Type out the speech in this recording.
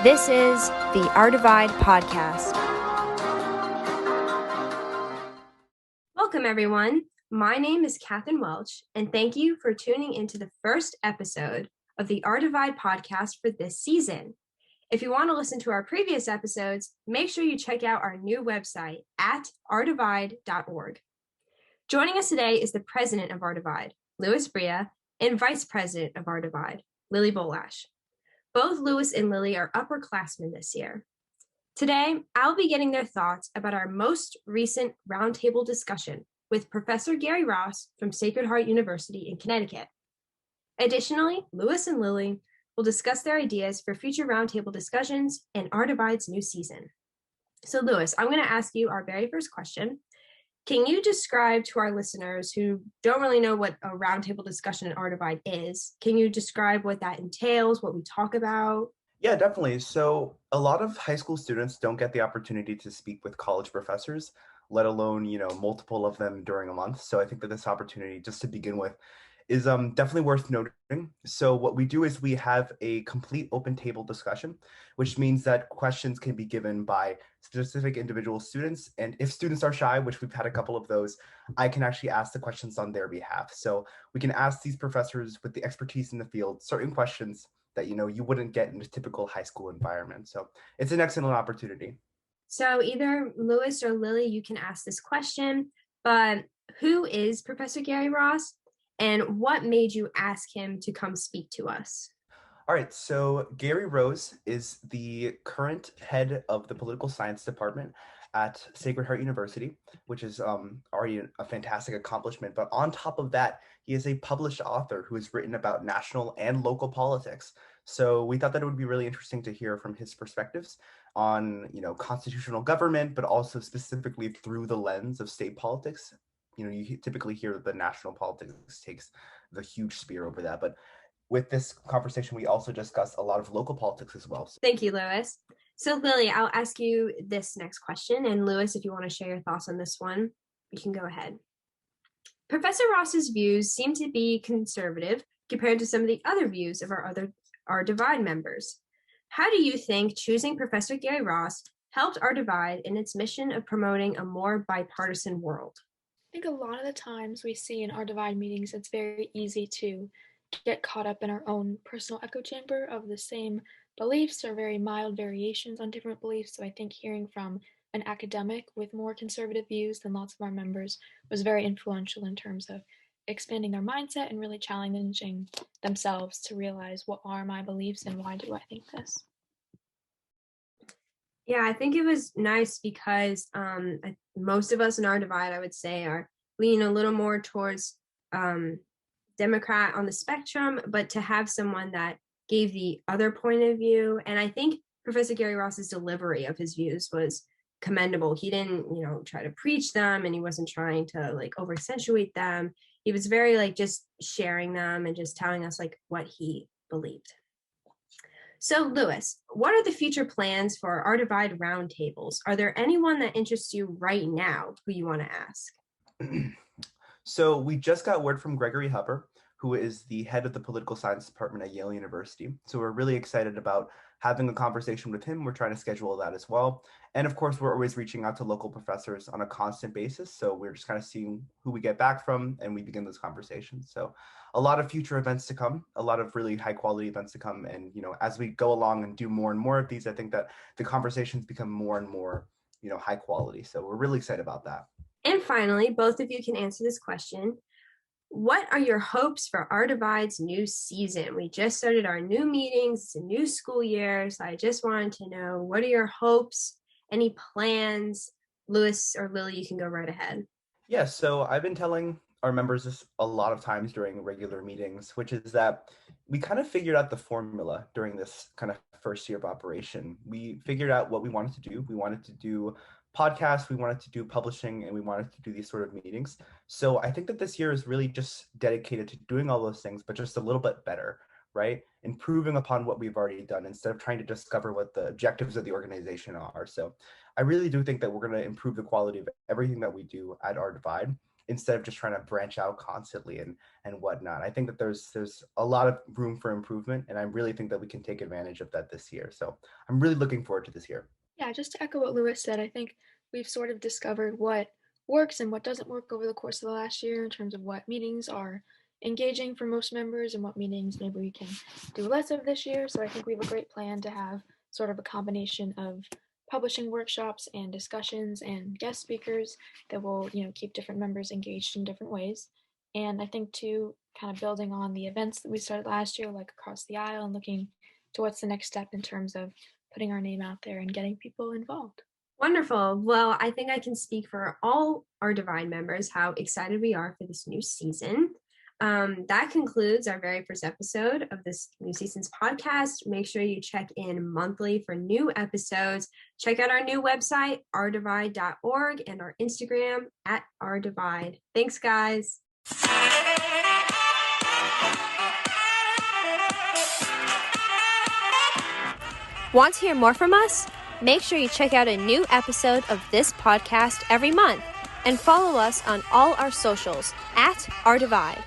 This is the Our Divide podcast. Welcome, everyone. My name is Katherine Welch, and thank you for tuning into the first episode of the Our Divide podcast for this season. If you want to listen to our previous episodes, make sure you check out our new website at ourdivide.org. Joining us today is the president of Our Divide, Louis Brea, and vice president of Our Divide, Lily Bolash. Both Louis and Lily are upperclassmen this year. Today, I'll be getting their thoughts about our most recent roundtable discussion with Professor Gary Ross from Sacred Heart University in Connecticut. Additionally, Louis and Lily will discuss their ideas for future roundtable discussions and Our Divide's new season. So, Louis, I'm going to ask you our very first question. Can you describe to our listeners who don't really know what a roundtable discussion at Our Divide is, can you describe what that entails, what we talk about? Yeah, definitely. So a lot of high school students don't get the opportunity to speak with college professors, let alone, multiple of them during a month. So I think that this opportunity, just to begin with, is definitely worth noting. So what we do is we have a complete open table discussion, which means that questions can be given by specific individual students. And if students are shy, which we've had a couple of those, I can actually ask the questions on their behalf. So we can ask these professors with the expertise in the field certain questions that you wouldn't get in a typical high school environment. So it's an excellent opportunity. So either Louis or Lily, you can ask this question, but who is Professor Gary Ross and what made you ask him to come speak to us? All right, so Gary Rose is the current head of the political science department at Sacred Heart University, which is already a fantastic accomplishment. But on top of that, he is a published author who has written about national and local politics. So we thought that it would be really interesting to hear from his perspectives on, constitutional government, but also specifically through the lens of state politics. You typically hear the national politics takes the huge spear over that, but with this conversation, we also discuss a lot of local politics as well. Thank you, Louis. So, Lily, I'll ask you this next question. And Louis, if you want to share your thoughts on this one, you can go ahead. Professor Ross's views seem to be conservative compared to some of the other views of our Divide members. How do you think choosing Professor Gary Ross helped Our Divide in its mission of promoting a more bipartisan world? I think a lot of the times we see in our Divide meetings, it's very easy to get caught up in our own personal echo chamber of the same beliefs or very mild variations on different beliefs. So I think hearing from an academic with more conservative views than lots of our members was very influential in terms of expanding their mindset and really challenging themselves to realize what are my beliefs and why do I think this. Yeah, I think it was nice because most of us in Our Divide, I would say, are leaning a little more towards Democrat on the spectrum, but to have someone that gave the other point of view. And I think Professor Gary Ross's delivery of his views was commendable. He didn't, try to preach them, and he wasn't trying to over accentuate them. He was very just sharing them and just telling us what he believed. So, Louis, what are the future plans for Our Divide roundtables? Are there anyone that interests you right now who you want to ask? So we just got word from Gregory Hupper, who is the head of the political science department at Yale University. So we're really excited about having a conversation with him. We're trying to schedule that as well. And of course, we're always reaching out to local professors on a constant basis. So we're just kind of seeing who we get back from and we begin those conversations. So a lot of future events to come, a lot of really high quality events to come. And, as we go along and do more and more of these, I think that the conversations become more and more, high quality. So we're really excited about that. And finally, both of you can answer this question. What are your hopes for Our Divide's new season? We just started our new meetings. It's a new school year. So I just wanted to know, what are your hopes? Any plans? Louis or Lily, you can go right ahead. Yeah, so I've been telling our members this a lot of times during regular meetings, which is that we kind of figured out the formula during this kind of first year of operation. We figured out what we wanted to do. We wanted to do podcasts, we wanted to do publishing, and we wanted to do these sort of meetings. So I think that this year is really just dedicated to doing all those things, but just a little bit better, right? Improving upon what we've already done instead of trying to discover what the objectives of the organization are. So I really do think that we're going to improve the quality of everything that we do at Our Divide. instead of just trying to branch out constantly and whatnot. I think that there's a lot of room for improvement, and I really think that we can take advantage of that this year. So I'm really looking forward to this year. Yeah, just to echo what Lewis said, I think we've sort of discovered what works and what doesn't work over the course of the last year in terms of what meetings are engaging for most members and what meetings maybe we can do less of this year. So I think we have a great plan to have sort of a combination of publishing workshops and discussions and guest speakers that will, keep different members engaged in different ways. And I think too, kind of building on the events that we started last year, like across the aisle, and looking to what's the next step in terms of putting our name out there and getting people involved. Wonderful. Well, I think I can speak for all our Divide members how excited we are for this new season. That concludes our very first episode of this new season's podcast. Make sure you check in monthly for new episodes. Check out our new website, ourdivide.org, and our Instagram at ourdivide. Thanks, guys. Want to hear more from us? Make sure you check out a new episode of this podcast every month and follow us on all our socials at Our Divide.